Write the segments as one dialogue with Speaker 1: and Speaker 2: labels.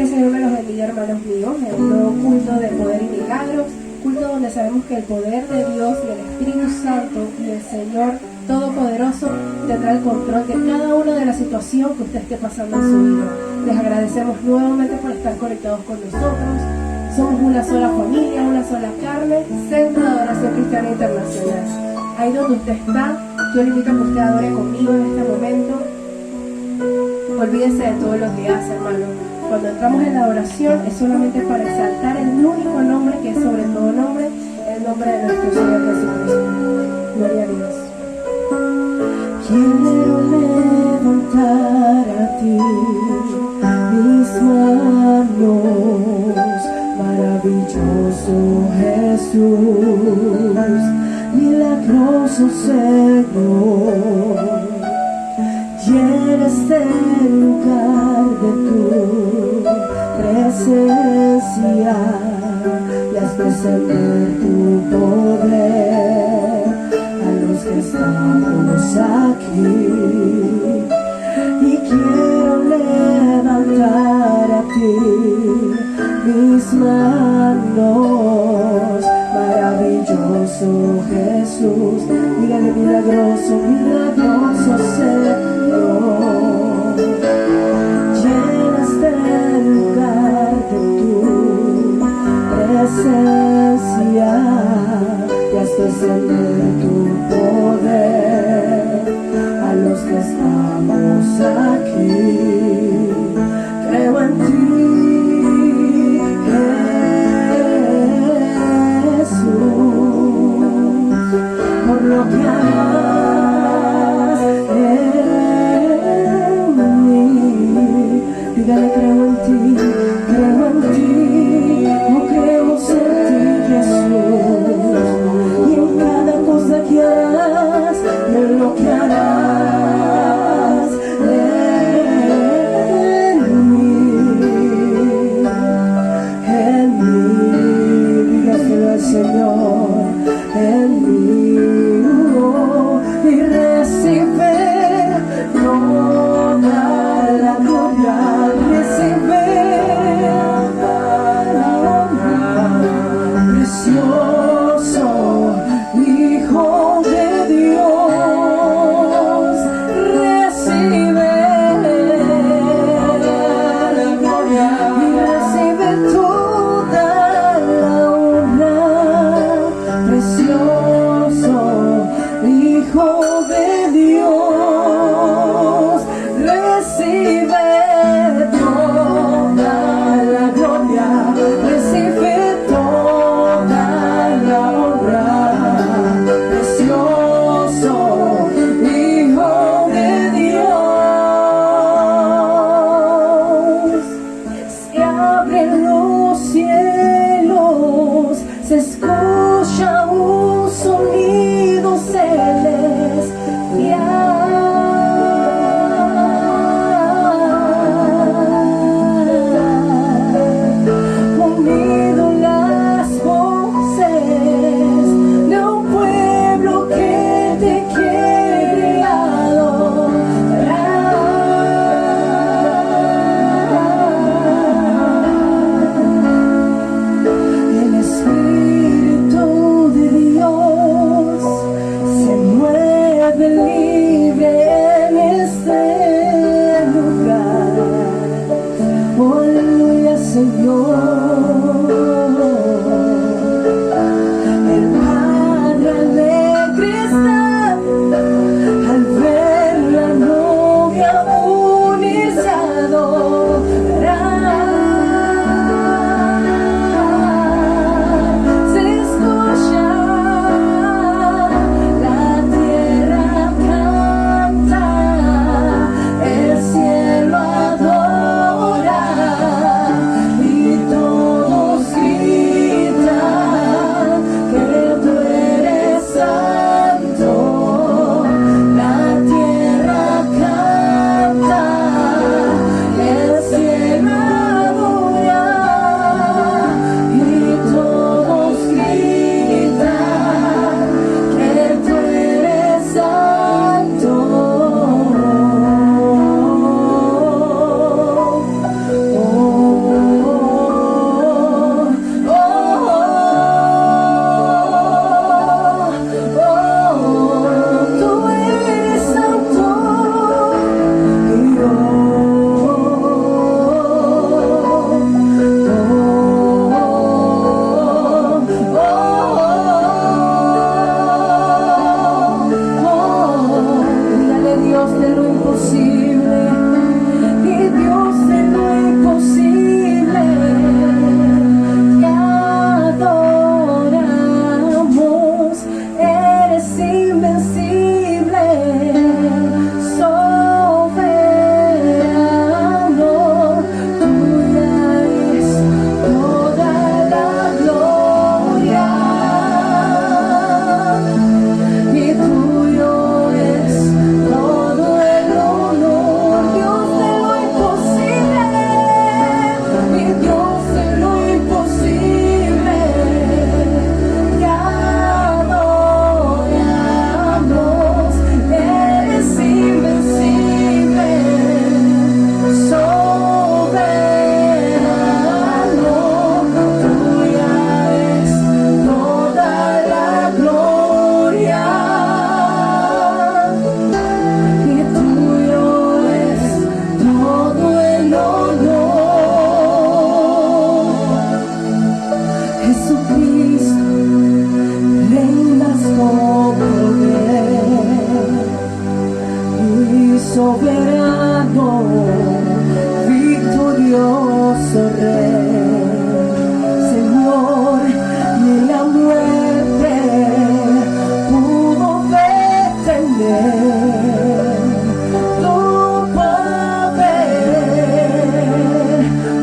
Speaker 1: Que el Señor me los bendiga, hermanos míos, en un nuevo culto de poder y milagros, culto donde sabemos que el poder de Dios y el Espíritu Santo y el Señor Todopoderoso tendrá el control de cada una de las situaciones que usted esté pasando en su vida. Les agradecemos nuevamente por estar conectados con nosotros. Somos una sola familia, una sola carne, Centro de Adoración Cristiana Internacional. Ahí donde usted está, yo le invito a que usted adore conmigo en este momento. Olvídese de todo lo que hace, hermano. Cuando entramos en la oración es solamente para exaltar el único nombre que es sobre todo nombre, el nombre de nuestro Señor Jesucristo. Gloria a Dios.
Speaker 2: Quiero levantar a ti mis manos, maravilloso Jesús, milagroso Señor. Llena este lugar de tu presencia y haz descender tu poder a los que estamos aquí. Y quiero levantar a ti mis manos, maravilloso Jesús, dígale milagroso, milagroso Señor. Llena este lugar de tu presencia y haz descender tu poder a los que estamos aquí. Creo en ti, Jesús, por lo que harás en mí. Dígale, creo en ti, no creemos en ti, Jesús, y en cada cosa que harás, en lo que harás en mí, dígaselo al Señor, en mí, y recibe toda la gloria, recibe la honra, precioso Hijo de Dios, recibe la gloria y recibe toda la honra, precioso Hijo de Dios, recibe toda la gloria, recibe toda la honra, precioso Hijo de Dios. Se abren los cielos, se escucha un sonido celestial. Unido las voces de un pueblo que te quiere adorar. El Espíritu de Dios se mueve libre en este lugar. Oh, aleluya, Señor. El Padre alegre está al ver la novia unirse a adorar. Se escucha la tierra canta, el cielo adora y todo soberano, victorioso Rey. Señor, ni la muerte pudo detener tu poder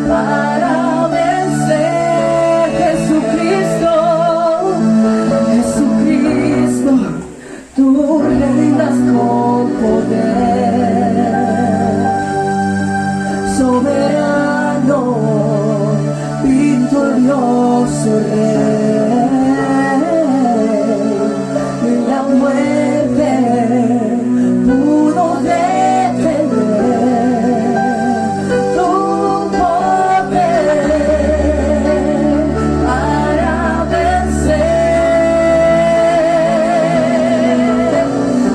Speaker 2: para vencer. Jesucristo, Jesucristo, tú reinas con poder. Soberano, victorioso Rey, y la muerte pudo detener tu poder para vencer.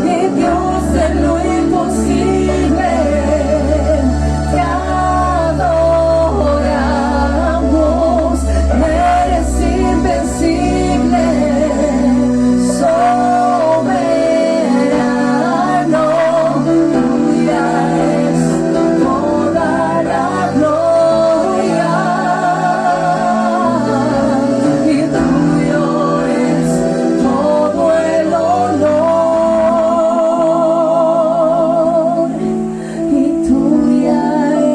Speaker 2: Y Dios en lo imposible te adoramos. Eres invencible, soberano. Tuya es toda la gloria y tuyo es todo el honor. Y tuya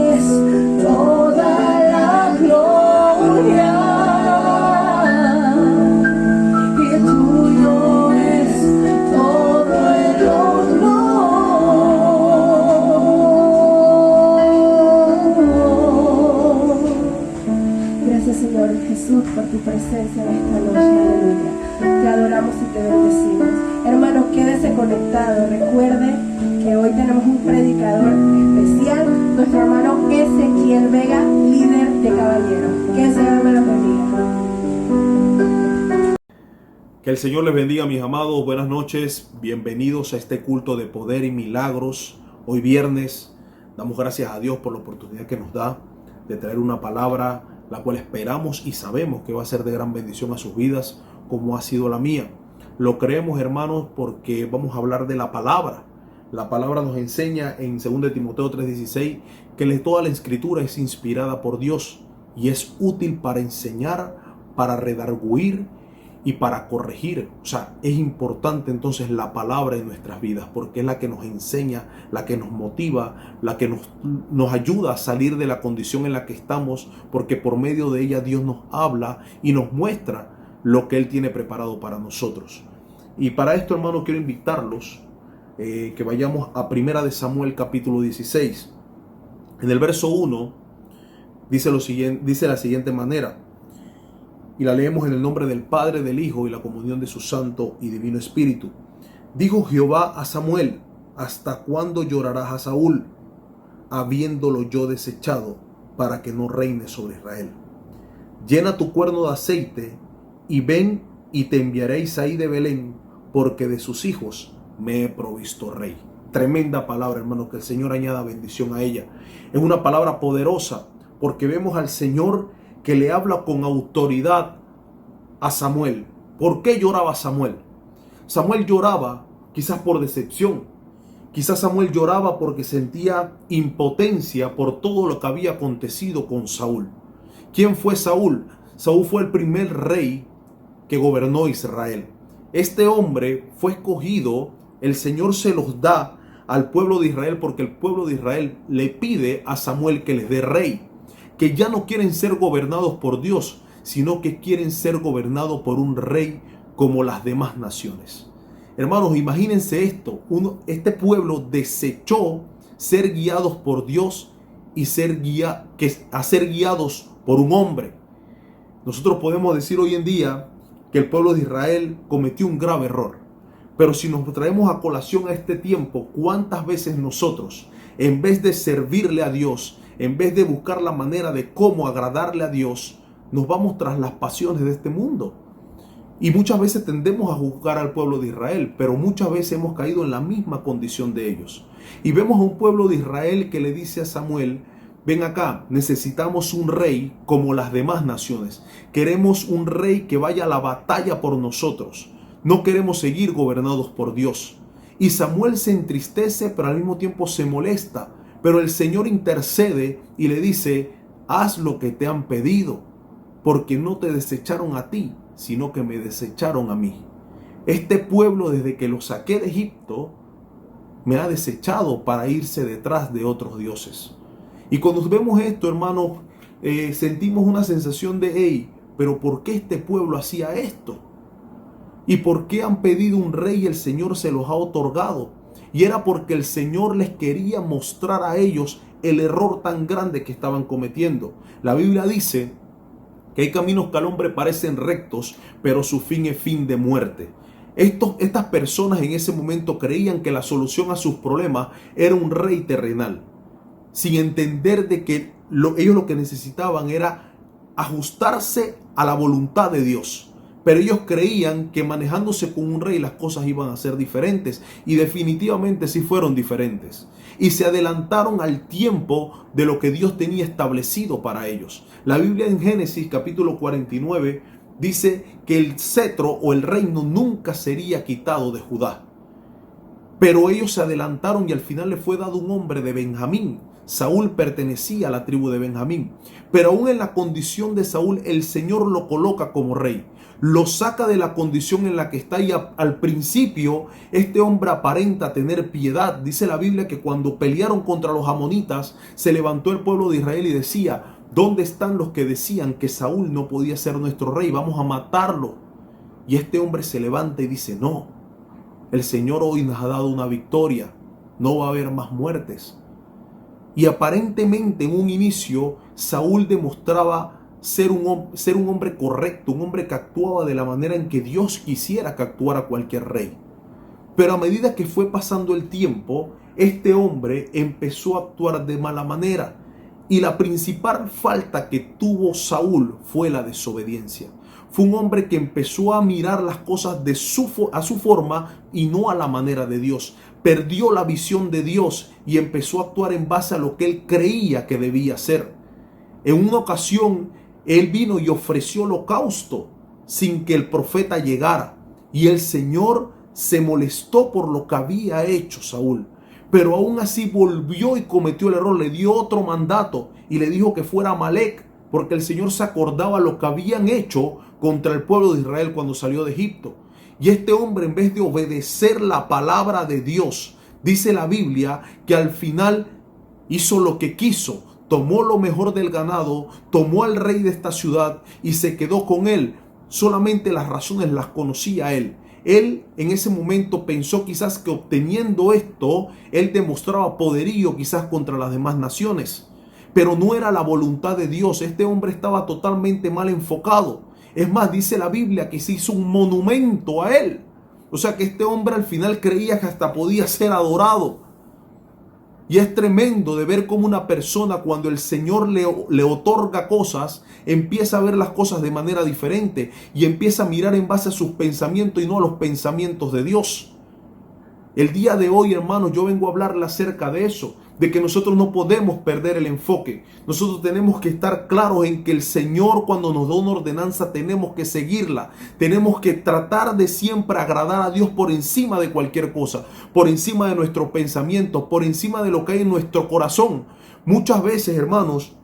Speaker 2: es toda la gloria y tuyo es todo el honor.
Speaker 1: Gracias, Señor Jesús, por tu presencia en esta noche. Aleluya. Te adoramos y te bendecimos. Hermanos, quédese conectado. Recuerde que hoy tenemos un predicador especial, nuestro hermano Ezequiel Vega, líder de caballeros. Que el Señor me lo bendiga.
Speaker 3: Que el Señor les bendiga, mis amados. Buenas noches. Bienvenidos a este culto de poder y milagros. Hoy viernes damos gracias a Dios por la oportunidad que nos da de traer una palabra la cual esperamos y sabemos que va a ser de gran bendición a sus vidas, como ha sido la mía. Lo creemos, hermanos, porque vamos a hablar de la palabra. La palabra nos enseña en 2 Timoteo 3:16 que toda la escritura es inspirada por Dios y es útil para enseñar, para redarguir y para corregir. O sea, es importante entonces la palabra en nuestras vidas, porque es la que nos enseña, la que nos motiva, la que nos ayuda a salir de la condición en la que estamos, porque por medio de ella Dios nos habla y nos muestra lo que Él tiene preparado para nosotros. Y para esto, hermano, quiero invitarlos que vayamos a 1 de Samuel capítulo 16. En el verso 1 dice la siguiente manera, y la leemos en el nombre del Padre, del Hijo y la comunión de su Santo y Divino Espíritu. Dijo Jehová a Samuel: ¿hasta cuándo llorarás a Saúl, habiéndolo yo desechado, para que no reine sobre Israel? Llena tu cuerno de aceite, y ven, y te enviaré a Isaí de Belén, porque de sus hijos me he provisto rey. Tremenda palabra, hermano, que el Señor añada bendición a ella. Es una palabra poderosa, porque vemos al Señor que le habla con autoridad a Samuel. ¿Por qué lloraba Samuel? Samuel lloraba quizás por decepción. Quizás Samuel lloraba porque sentía impotencia por todo lo que había acontecido con Saúl. ¿Quién fue Saúl? Saúl fue el primer rey que gobernó Israel. Este hombre fue escogido, el Señor se los da al pueblo de Israel porque el pueblo de Israel le pide a Samuel que les dé rey. Que ya no quieren ser gobernados por Dios, sino que quieren ser gobernados por un rey como las demás naciones. Hermanos, imagínense esto. Este pueblo desechó ser guiados por Dios y a ser guiados por un hombre. Nosotros podemos decir hoy en día que el pueblo de Israel cometió un grave error. Pero si nos traemos a colación a este tiempo, ¿cuántas veces nosotros, en vez de servirle a Dios, en vez de buscar la manera de cómo agradarle a Dios, nos vamos tras las pasiones de este mundo? Y muchas veces tendemos a juzgar al pueblo de Israel, pero muchas veces hemos caído en la misma condición de ellos. Y vemos a un pueblo de Israel que le dice a Samuel: ven acá, necesitamos un rey como las demás naciones. Queremos un rey que vaya a la batalla por nosotros. No queremos seguir gobernados por Dios. Y Samuel se entristece, pero al mismo tiempo se molesta. Pero el Señor intercede y le dice, haz lo que te han pedido, porque no te desecharon a ti, sino que me desecharon a mí. Este pueblo, desde que lo saqué de Egipto, me ha desechado para irse detrás de otros dioses. Y cuando vemos esto, hermanos, sentimos una sensación de, hey, pero ¿por qué este pueblo hacía esto? ¿Y por qué han pedido un rey y el Señor se los ha otorgado? Y era porque el Señor les quería mostrar a ellos el error tan grande que estaban cometiendo. La Biblia dice que hay caminos que al hombre parecen rectos, pero su fin es fin de muerte. Estas personas en ese momento creían que la solución a sus problemas era un rey terrenal, sin entender de que ellos lo que necesitaban era ajustarse a la voluntad de Dios. Pero ellos creían que manejándose con un rey las cosas iban a ser diferentes, y definitivamente sí fueron diferentes. Y se adelantaron al tiempo de lo que Dios tenía establecido para ellos. La Biblia en Génesis capítulo 49 dice que el cetro o el reino nunca sería quitado de Judá. Pero ellos se adelantaron y al final le fue dado un hombre de Benjamín. Saúl pertenecía a la tribu de Benjamín. Pero aún en la condición de Saúl, el Señor lo coloca como rey. Lo saca de la condición en la que está, y al principio este hombre aparenta tener piedad. Dice la Biblia que cuando pelearon contra los amonitas, se levantó el pueblo de Israel y decía, ¿dónde están los que decían que Saúl no podía ser nuestro rey? Vamos a matarlo. Y este hombre se levanta y dice, no, el Señor hoy nos ha dado una victoria, no va a haber más muertes. Y aparentemente en un inicio Saúl demostraba ser un hombre correcto, un hombre que actuaba de la manera en que Dios quisiera que actuara cualquier rey. Pero a medida que fue pasando el tiempo, este hombre empezó a actuar de mala manera. Y la principal falta que tuvo Saúl fue la desobediencia. Fue un hombre que empezó a mirar las cosas a su forma y no a la manera de Dios. Perdió la visión de Dios y empezó a actuar en base a lo que él creía que debía hacer. En una ocasión, él vino y ofreció holocausto sin que el profeta llegara. Y el Señor se molestó por lo que había hecho Saúl. Pero aún así volvió y cometió el error. Le dio otro mandato y le dijo que fuera a Amalec, porque el Señor se acordaba lo que habían hecho contra el pueblo de Israel cuando salió de Egipto. Y este hombre, en vez de obedecer la palabra de Dios, dice la Biblia que al final hizo lo que quiso. Tomó lo mejor del ganado, tomó al rey de esta ciudad y se quedó con él. Solamente las razones las conocía él. Él en ese momento pensó quizás que obteniendo esto, él demostraba poderío quizás contra las demás naciones. Pero no era la voluntad de Dios. Este hombre estaba totalmente mal enfocado. Es más, dice la Biblia que se hizo un monumento a él. O sea que este hombre al final creía que hasta podía ser adorado. Y es tremendo de ver cómo una persona, cuando el Señor le otorga cosas, empieza a ver las cosas de manera diferente y empieza a mirar en base a sus pensamientos y no a los pensamientos de Dios. El día de hoy, hermanos, yo vengo a hablarle acerca de eso, de que nosotros no podemos perder el enfoque. Nosotros tenemos que estar claros en que el Señor, cuando nos da una ordenanza, tenemos que seguirla. Tenemos que tratar de siempre agradar a Dios por encima de cualquier cosa, por encima de nuestros pensamientos, por encima de lo que hay en nuestro corazón. Muchas veces, hermanos,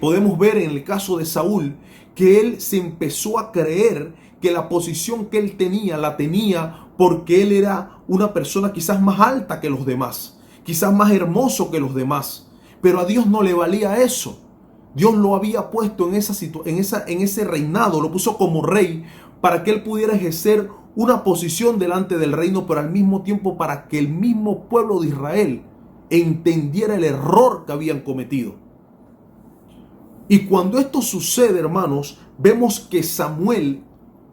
Speaker 3: podemos ver en el caso de Saúl que él se empezó a creer que la posición que él tenía, la tenía porque él era una persona quizás más alta que los demás, quizás más hermoso que los demás, pero a Dios no le valía eso. Dios lo había puesto en ese reinado, lo puso como rey para que él pudiera ejercer una posición delante del reino, pero al mismo tiempo para que el mismo pueblo de Israel entendiera el error que habían cometido. Y cuando esto sucede, hermanos, vemos que Samuel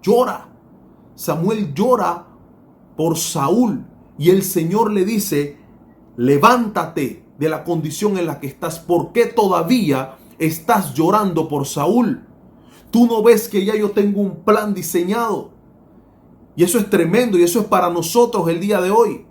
Speaker 3: llora. Samuel llora por Saúl y el Señor le dice: levántate de la condición en la que estás. ¿Por qué todavía estás llorando por Saúl? Tú no ves que ya yo tengo un plan diseñado. Y eso es tremendo y eso es para nosotros el día de hoy.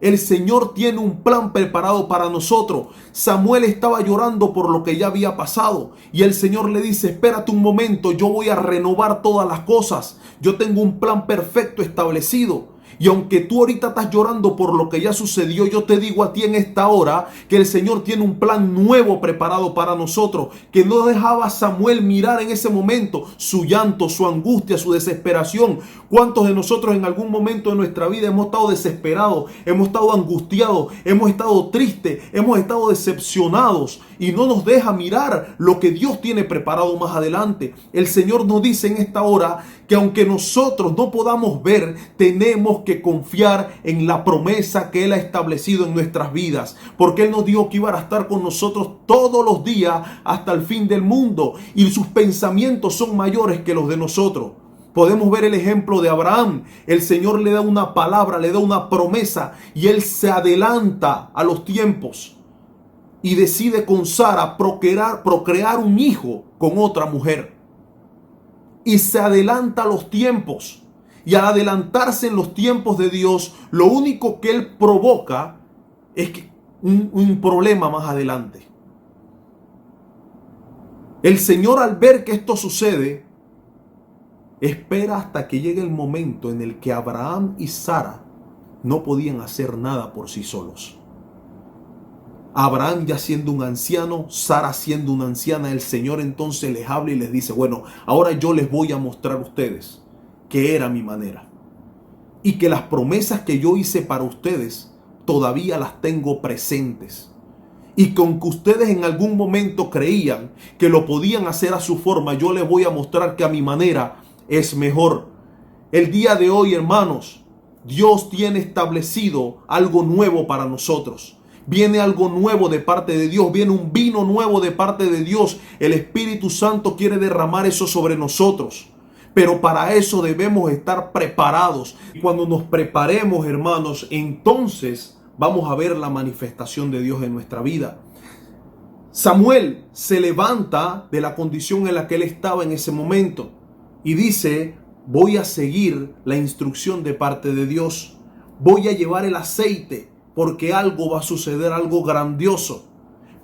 Speaker 3: El Señor tiene un plan preparado para nosotros. Samuel estaba llorando por lo que ya había pasado. Y el Señor le dice: espérate un momento, yo voy a renovar todas las cosas. Yo tengo un plan perfecto establecido. Y aunque tú ahorita estás llorando por lo que ya sucedió, yo te digo a ti en esta hora que el Señor tiene un plan nuevo preparado para nosotros, que no dejaba a Samuel mirar en ese momento su llanto, su angustia, su desesperación. ¿Cuántos de nosotros en algún momento de nuestra vida hemos estado desesperados, hemos estado angustiados, hemos estado tristes, hemos estado decepcionados y no nos deja mirar lo que Dios tiene preparado más adelante? El Señor nos dice en esta hora que aunque nosotros no podamos ver, tenemos que confiar en la promesa que Él ha establecido en nuestras vidas, porque Él nos dijo que iba a estar con nosotros todos los días hasta el fin del mundo, y sus pensamientos son mayores que los de nosotros. Podemos ver el ejemplo de Abraham. El Señor le da una palabra, le da una promesa, y él se adelanta a los tiempos y decide con Sara procrear un hijo con otra mujer. Y se adelanta a los tiempos. Y al adelantarse en los tiempos de Dios, lo único que él provoca es que un problema más adelante. El Señor, al ver que esto sucede, espera hasta que llegue el momento en el que Abraham y Sara no podían hacer nada por sí solos. Abraham ya siendo un anciano, Sara siendo una anciana, el Señor entonces les habla y les dice: bueno, ahora yo les voy a mostrar a ustedes que era mi manera, y que las promesas que yo hice para ustedes todavía las tengo presentes, y con que ustedes en algún momento creían que lo podían hacer a su forma, yo les voy a mostrar que a mi manera es mejor. El día de hoy, hermanos, Dios tiene establecido algo nuevo para nosotros. Viene algo nuevo de parte de Dios, viene un vino nuevo de parte de Dios. El Espíritu Santo quiere derramar eso sobre nosotros, pero para eso debemos estar preparados. Y cuando nos preparemos, hermanos, entonces vamos a ver la manifestación de Dios en nuestra vida. Samuel se levanta de la condición en la que él estaba en ese momento y dice: voy a seguir la instrucción de parte de Dios, voy a llevar el aceite, porque algo va a suceder, algo grandioso.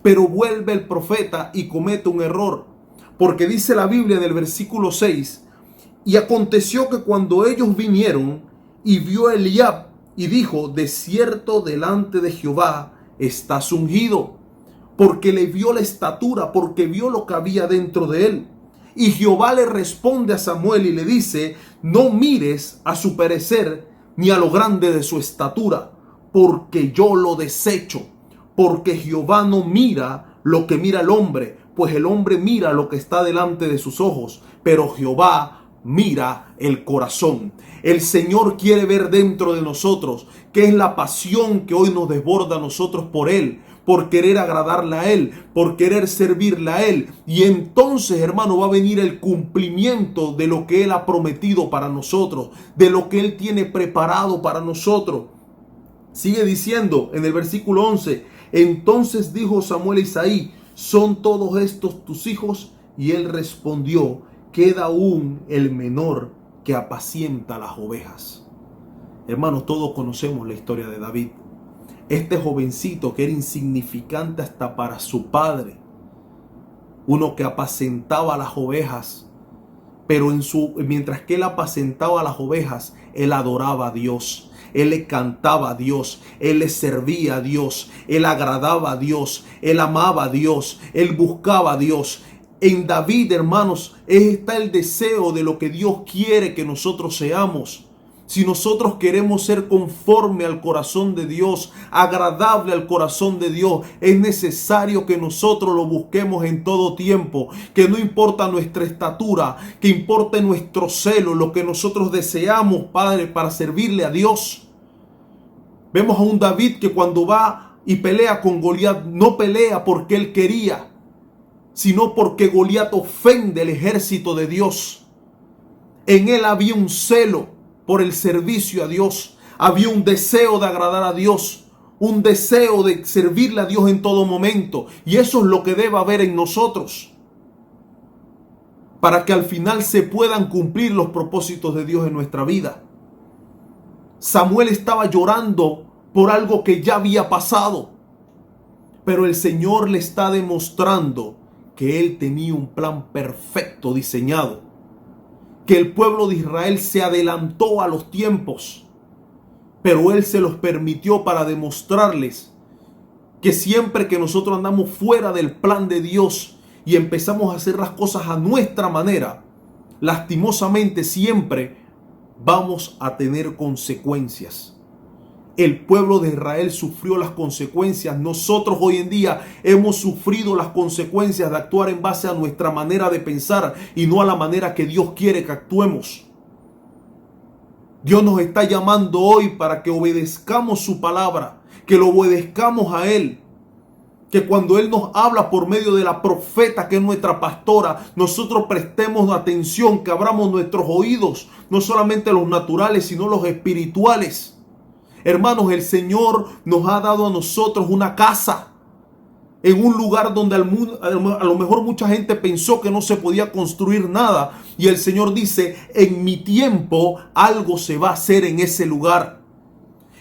Speaker 3: Pero vuelve el profeta y comete un error, porque dice la Biblia en el versículo 6: y aconteció que cuando ellos vinieron y vio a Eliab, y dijo: de cierto delante de Jehová estás ungido, porque le vio la estatura, porque vio lo que había dentro de él. Y Jehová le responde a Samuel y le dice: no mires a su perecer ni a lo grande de su estatura, porque yo lo desecho. Porque Jehová no mira lo que mira el hombre, pues el hombre mira lo que está delante de sus ojos, pero Jehová mira el corazón. El Señor quiere ver dentro de nosotros qué es la pasión que hoy nos desborda a nosotros por Él, por querer agradarle a Él, por querer servirle a Él. Y entonces, hermano, va a venir el cumplimiento de lo que Él ha prometido para nosotros, de lo que Él tiene preparado para nosotros. Sigue diciendo en el versículo 11: entonces dijo Samuel a Isaí: ¿son todos estos tus hijos? Y él respondió: queda aún el menor que apacienta las ovejas. Hermanos, todos conocemos la historia de David. Este jovencito que era insignificante hasta para su padre, uno que apacentaba las ovejas, pero mientras que él apacentaba las ovejas, él adoraba a Dios, él le cantaba a Dios, él le servía a Dios, él agradaba a Dios, él amaba a Dios, él buscaba a Dios. En David, hermanos, está el deseo de lo que Dios quiere que nosotros seamos. Si nosotros queremos ser conforme al corazón de Dios, agradable al corazón de Dios, es necesario que nosotros lo busquemos en todo tiempo, que no importa nuestra estatura, que importe nuestro celo, lo que nosotros deseamos, Padre, para servirle a Dios. Vemos a un David que cuando va y pelea con Goliat, no pelea porque él quería, sino porque Goliat ofende el ejército de Dios. En él había un celo por el servicio a Dios, había un deseo de agradar a Dios, un deseo de servirle a Dios en todo momento, y eso es lo que debe haber en nosotros, para que al final se puedan cumplir los propósitos de Dios en nuestra vida. Samuel estaba llorando por algo que ya había pasado, pero el Señor le está demostrando que Él tenía un plan perfecto diseñado, que el pueblo de Israel se adelantó a los tiempos, pero Él se los permitió para demostrarles que siempre que nosotros andamos fuera del plan de Dios y empezamos a hacer las cosas a nuestra manera, lastimosamente siempre vamos a tener consecuencias. El pueblo de Israel sufrió las consecuencias. Nosotros hoy en día hemos sufrido las consecuencias de actuar en base a nuestra manera de pensar y no a la manera que Dios quiere que actuemos. Dios nos está llamando hoy para que obedezcamos su palabra, que lo obedezcamos a Él. Que cuando Él nos habla por medio de la profeta que es nuestra pastora, nosotros prestemos atención, que abramos nuestros oídos, no solamente los naturales, sino los espirituales. Hermanos, el Señor nos ha dado a nosotros una casa en un lugar donde a lo mejor mucha gente pensó que no se podía construir nada. Y el Señor dice, en mi tiempo algo se va a hacer en ese lugar.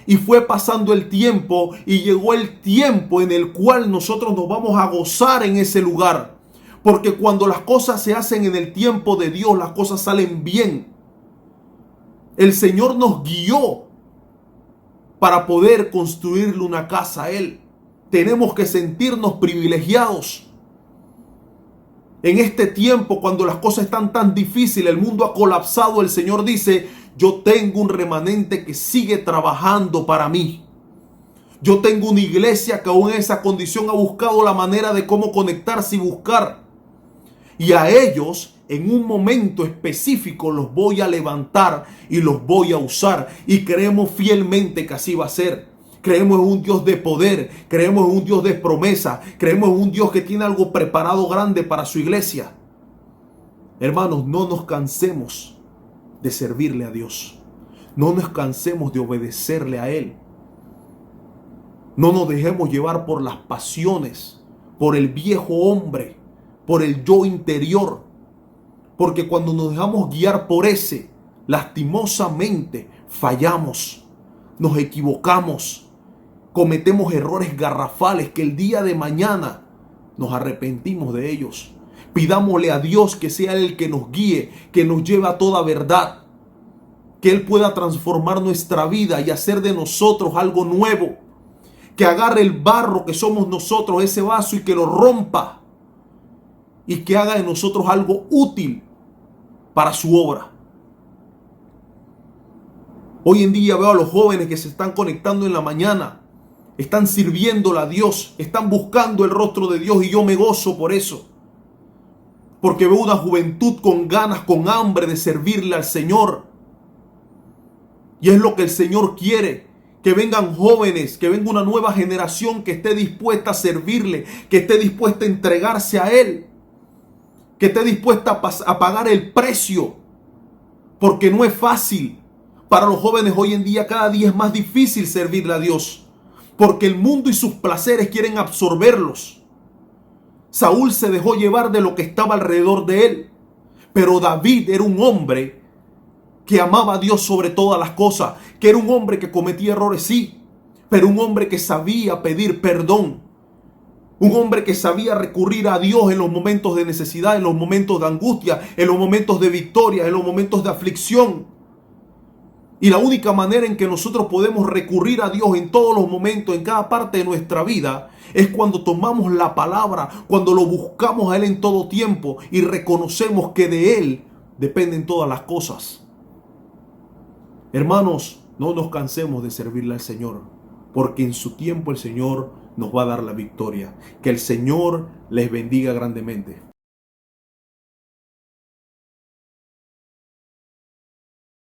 Speaker 3: Y fue pasando el tiempo y llegó el tiempo en el cual nosotros nos vamos a gozar en ese lugar. Porque cuando las cosas se hacen en el tiempo de Dios, las cosas salen bien. El Señor nos guió para poder construirle una casa a Él. Tenemos que sentirnos privilegiados. En este tiempo, cuando las cosas están tan difíciles, el mundo ha colapsado, el Señor dice, yo tengo un remanente que sigue trabajando para mí. Yo tengo una iglesia que aún en esa condición ha buscado la manera de cómo conectarse y buscar. Y a ellos, en un momento específico, los voy a levantar y los voy a usar. Y creemos fielmente que así va a ser. Creemos en un Dios de poder, creemos en un Dios de promesa, creemos en un Dios que tiene algo preparado grande para su iglesia. Hermanos, no nos cansemos de servirle a Dios. No nos cansemos de obedecerle a Él. No nos dejemos llevar por las pasiones, por el viejo hombre, por el yo interior. Porque cuando nos dejamos guiar por ese, lastimosamente fallamos, nos equivocamos. Cometemos errores garrafales que el día de mañana nos arrepentimos de ellos. Pidámosle a Dios que sea Él el que nos guíe, que nos lleve a toda verdad. Que Él pueda transformar nuestra vida y hacer de nosotros algo nuevo. Que agarre el barro que somos nosotros, ese vaso, y que lo rompa. Y que haga de nosotros algo útil para su obra. Hoy en día veo a los jóvenes que se están conectando en la mañana. Están sirviéndole a Dios, están buscando el rostro de Dios y yo me gozo por eso. Porque veo una juventud con ganas, con hambre de servirle al Señor. Y es lo que el Señor quiere, que vengan jóvenes, que venga una nueva generación que esté dispuesta a servirle, que esté dispuesta a entregarse a Él, que esté dispuesta a pagar el precio, porque no es fácil. Para los jóvenes hoy en día cada día es más difícil servirle a Dios. Porque el mundo y sus placeres quieren absorberlos. Saúl se dejó llevar de lo que estaba alrededor de él. Pero David era un hombre que amaba a Dios sobre todas las cosas. Que era un hombre que cometía errores, sí. Pero un hombre que sabía pedir perdón. Un hombre que sabía recurrir a Dios en los momentos de necesidad, en los momentos de angustia, en los momentos de victoria, en los momentos de aflicción. Y la única manera en que nosotros podemos recurrir a Dios en todos los momentos, en cada parte de nuestra vida, es cuando tomamos la palabra, cuando lo buscamos a Él en todo tiempo y reconocemos que de Él dependen todas las cosas. Hermanos, no nos cansemos de servirle al Señor, porque en su tiempo el Señor nos va a dar la victoria. Que el Señor les bendiga grandemente.